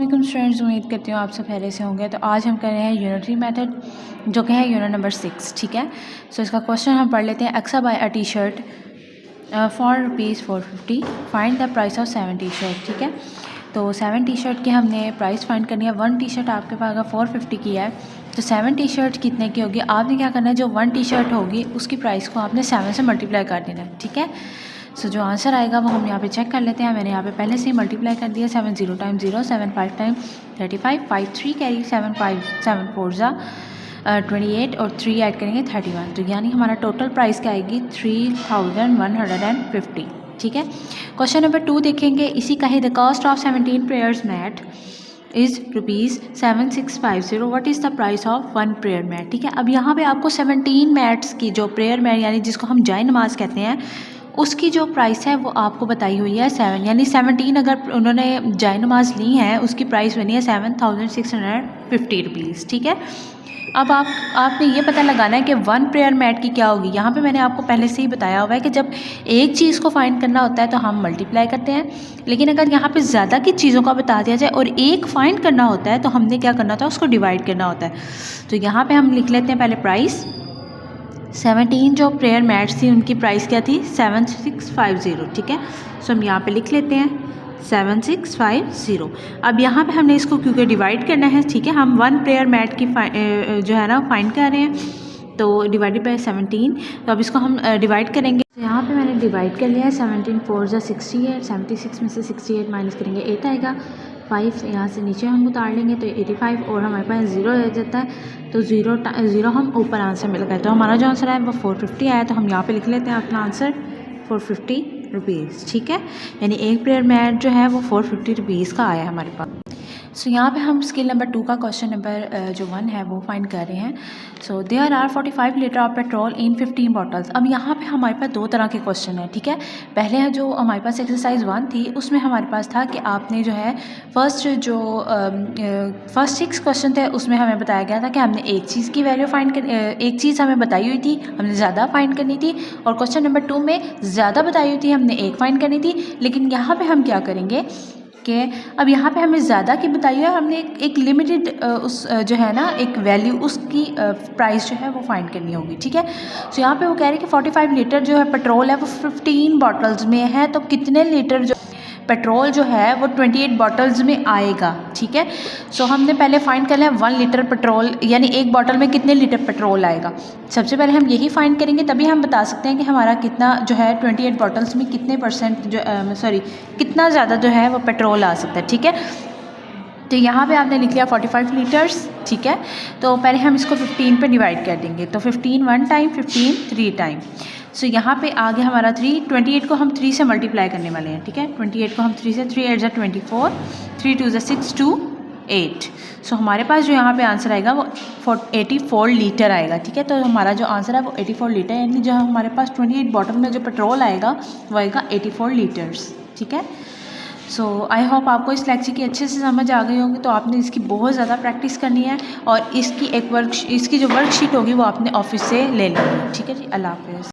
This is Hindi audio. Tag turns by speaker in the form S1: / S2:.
S1: अस्सलाम स्टूडेंट्स, उम्मीद करती हूँ आप सब पहले से होंगे। तो आज हम कर रहे हैं यूनिटरी मेथड जो कि है यूनिट नंबर 6। ठीक है, सो इसका क्वेश्चन हम पढ़ लेते हैं। Aqsa buy a T shirt for ₹450, find the price of 7 T shirt. ठीक है, तो 7 टी शर्ट की हमने प्राइस फाइंड करनी है। 1 टी शर्ट आपके पास अगर 450 की है तो 7 टी शर्ट कितने की होगी? आपने क्या करना है, जो 1 टी शर्ट होगी उसकी प्राइस को आपने 7 से मल्टीप्लाई कर देना है। ठीक है, सो जो आंसर आएगा वो हम यहाँ पे चेक कर लेते हैं। मैंने यहाँ पे पहले से ही मल्टीप्लाई कर दिया। 7 0 टाइम 0, 7 5 टाइम 35, 5 3 कैरी 7 5 7 4 जा 28 और 3 ऐड करेंगे 31। तो यानी हमारा टोटल प्राइस क्या आएगी? 3150। ठीक है, क्वेश्चन नंबर 2 देखेंगे। इसी का ही the cost of 17 prayers mat is ₹7650। What is the price of 1 prayer mat. ठीक है, अब यहाँ पे आपको 17 मैट्स की जो प्रेयर मैट यानी जिसको हम जाए नमाज कहते हैं उसकी जो प्राइस है वो आपको बताई हुई है 7, यानी 17 अगर उन्होंने जाए नमाज ली हैं उसकी प्राइस बनी है ₹7650। ठीक है, अब आपने ये पता लगाना है कि 1 प्रेयर मैट की क्या होगी। यहाँ पे मैंने आपको पहले से ही बताया हुआ है कि जब एक चीज़ को फाइंड करना होता है तो हम मल्टीप्लाई करते हैं, लेकिन अगर यहाँ पे ज़्यादा की चीज़ों का बता दिया जाए और एक फाइंड करना होता है तो हमने क्या करना होता है, उसको डिवाइड करना होता है। तो यहाँ पे हम लिख लेते हैं पहले प्राइस। 17 जो प्रेयर मैट्स थी उनकी प्राइस क्या थी? 7650। ठीक है, सो हम यहाँ पे लिख लेते हैं 7650। अब यहाँ पे हमने इसको क्योंकि डिवाइड करना है, ठीक है, हम 1 प्रेयर मैट की जो है ना फाइंड कर रहे हैं, तो डिवाइडेड बाय 17। तो अब इसको हम डिवाइड करेंगे। तो यहाँ पे मैंने डिवाइड कर लिया है। 17 4 जा 68, 76 में से 68 माइनस करेंगे 8 आएगा। 5 यहाँ से नीचे हम उतार लेंगे तो 85 और हमारे पास 0 रह जाता है, तो 0 हम ऊपर आंसर में लगाए। तो हमारा जो आंसर है वो 450 आया। तो हम यहाँ पे लिख लेते हैं अपना आंसर ₹450। ठीक है, यानी एक प्रेयर मैट जो है वो ₹450 का आया है हमारे पास। सो यहाँ पे हम स्किल नंबर 2 का क्वेश्चन नंबर जो 1 है वो फाइंड कर रहे हैं। So there are 45 litre of petrol in 15 bottles. अब यहाँ पे हमारे पास 2 तरह के क्वेश्चन हैं। ठीक है, पहले है जो हमारे पास एक्सरसाइज 1 थी उसमें हमारे पास था कि आपने जो है फर्स्ट 6 क्वेश्चन थे उसमें हमें बताया गया था कि हमने एक चीज़ की वैल्यू फाइंड कर, एक चीज़ हमें बताई हुई थी, हमने ज़्यादा फाइंड करनी थी, और क्वेश्चन नंबर 2 में ज़्यादा बताई हुई थी, हमने एक फाइंड करनी थी। लेकिन यहाँ पर हम क्या करेंगे कि अब यहाँ पे हमें ज़्यादा की बताई है, हमने एक लिमिटेड उस जो है ना एक वैल्यू उसकी प्राइस जो है वो फाइंड करनी होगी। ठीक है, तो यहाँ पे वो कह रहे हैं कि 45 लीटर जो है पेट्रोल है वो 15 बॉटल्स में है, तो कितने लीटर जो पेट्रोल जो है वो 28 बॉटल्स में आएगा। ठीक है, सो हमने पहले फाइंड कर लिया 1 लीटर पेट्रोल, यानी एक बॉटल में कितने लीटर पेट्रोल आएगा। सबसे पहले हम यही फाइंड करेंगे, तभी हम बता सकते हैं कि हमारा कितना जो है 28 बॉटल्स में कितने परसेंट जो कितना ज़्यादा जो है वो पेट्रोल आ सकता है। ठीक है, तो यहाँ पे आपने लिख लिया 45 लीटर्स। ठीक है, तो पहले हम इसको 15 पे डिवाइड कर देंगे, तो 15 1 टाइम, 15 3 टाइम। सो यहाँ पे आगे हमारा 28 को हम 3 से मल्टीप्लाई करने वाले हैं। ठीक है, 28 को हम 3 से 3 8 जा 24, 3 2 जा 6 2 8। सो हमारे पास जो यहाँ पे आंसर आएगा वो 84 लीटर आएगा। ठीक है, तो हमारा जो आंसर है वो 84 लीटर, यानी जो हमारे पास 28 बॉटल में जो पेट्रोल आएगा वो आएगा 84 लीटर्स। ठीक है, सो आई होप आपको इस लेक्चर की अच्छे से समझ आ गई होगी। तो आपने इसकी बहुत ज़्यादा प्रैक्टिस करनी है और इसकी जो वर्कशीट होगी वो आपने ऑफिस से ले लेनी है। ठीक है जी, अल्लाह हाफ़िज़।